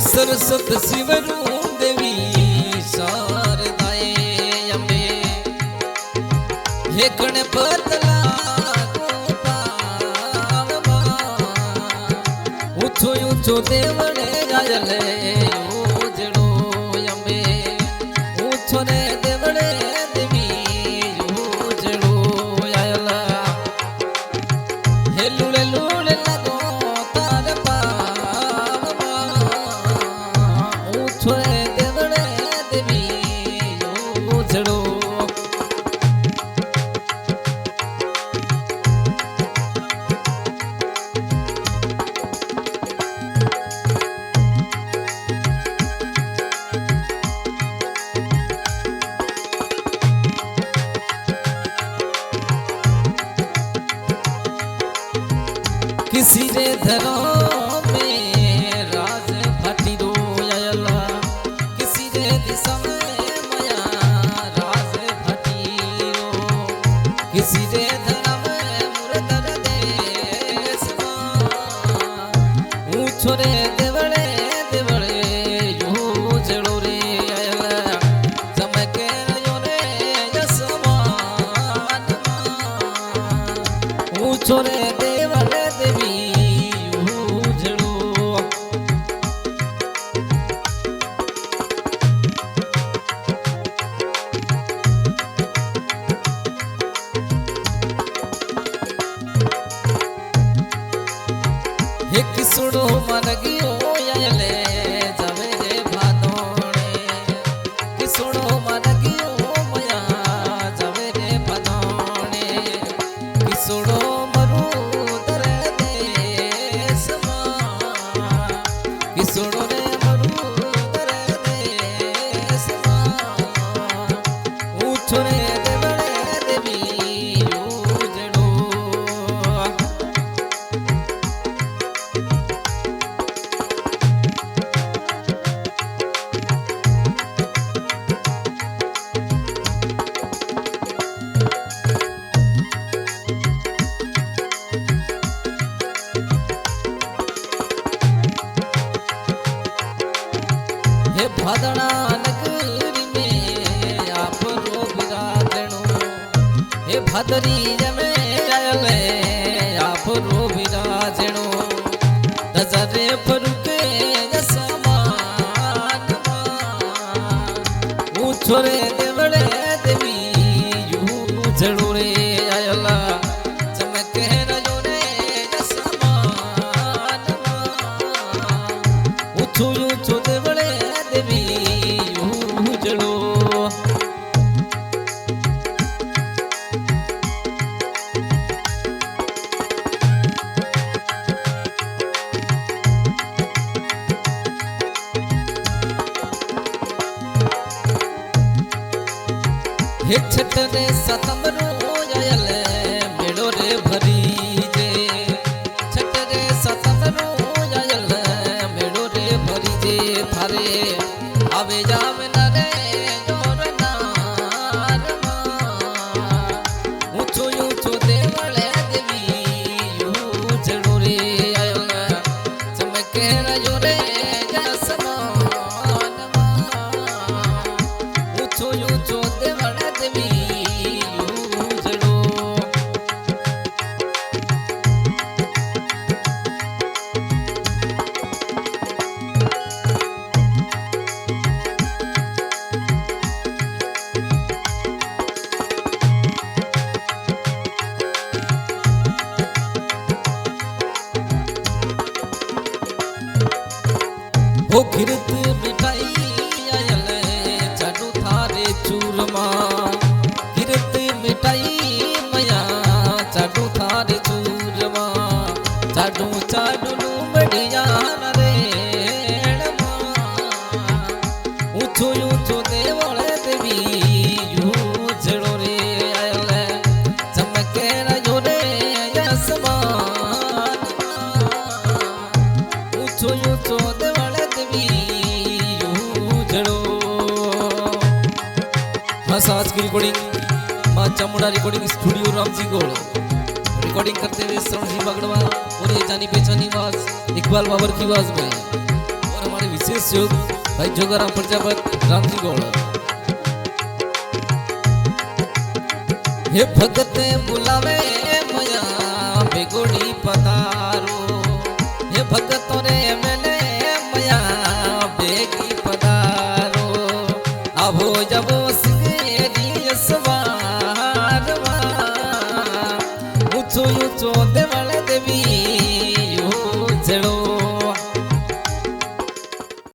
सरस्वत शिवरू देवी शारदाए अम्बे हे गणपतला ऊंचो ऊंचो देवड़े आयले उजड़ो अम्बे ऊंचो ने देवड़े देवी उजड़ो आयला हे लूले लूले लगो तार ऊंचो ने देवड़े देवी उजड़ो किसी रे धरो में राज भाटी रो आयला किसी रे दिशा में माया राज भाटी रो किसी रे धरा में मुरदर देश ऊंचो रे देवड़े देवड़े यो जड़ो रे आयला चमके रयो रे यशमान ऊंचो रे देवड़े देवी उजड़ो हे किसुड़ो मन गियो आयले जावे रे भादोणे किसुड़ो मन गियो मया जावे रे भादोणे किसुड़ो किसुड़ो रे मरुदर देश ऊंचो रे देवड़े देवी उजड़ो हे भादड़ा नगरी में आप रो विराजणो हे भादरी में आयले आप रो विराजणो नजरे फरुके समान ऊंचो रे देवड़े देवी उजड़ो रे आयला चमके रयो रे समान ऊंचो ऊंचो देवड़े देवी उजड़ो हे छठ रे सतम रो आयले मेड़ो रे भरी जे छठ रे सतम रो आयले मेड़ो रे भरी जे थारे आवे जावे न रे जोर नार ऊंचो ऊंचो देवड़े देवी उजड़ो रे आयला चमके रयो रे आसमान ऊंचो ऊंचो देवड़े देवी उजड़ो हो खिरत मिठाई आयले चाडू थारे चूरमा खिरत मिठाई मया चाडू थारे चूरमा चाडू चाडू बढ़िया रे ऊंचो ऊंचो देवड़े देवी उजड़ो रे आयले चमके रयो रे आसमान ऊंचो ऊंचो देवड़े देवी उजड़ो। बस आज की रिकॉर्डिंग मां चामुंडा रिकॉर्डिंग स्टूडियो रामजी गोड़ रिकॉर्डिंग करते हुए शरण जी बगड़वा और ये जानी पहचानी आवाज इकबाल बाबर की आवाज में और हमारे विशेष योग भाई जोगराम प्रजापत रामजी गौड़। हे भगत बुलावे मया बेगोड़ी पधारो, हे भगत रे मैंने मया बेगी पधारो। अभो जबो सिंगेरी सवारवा ऊंचो ऊंचो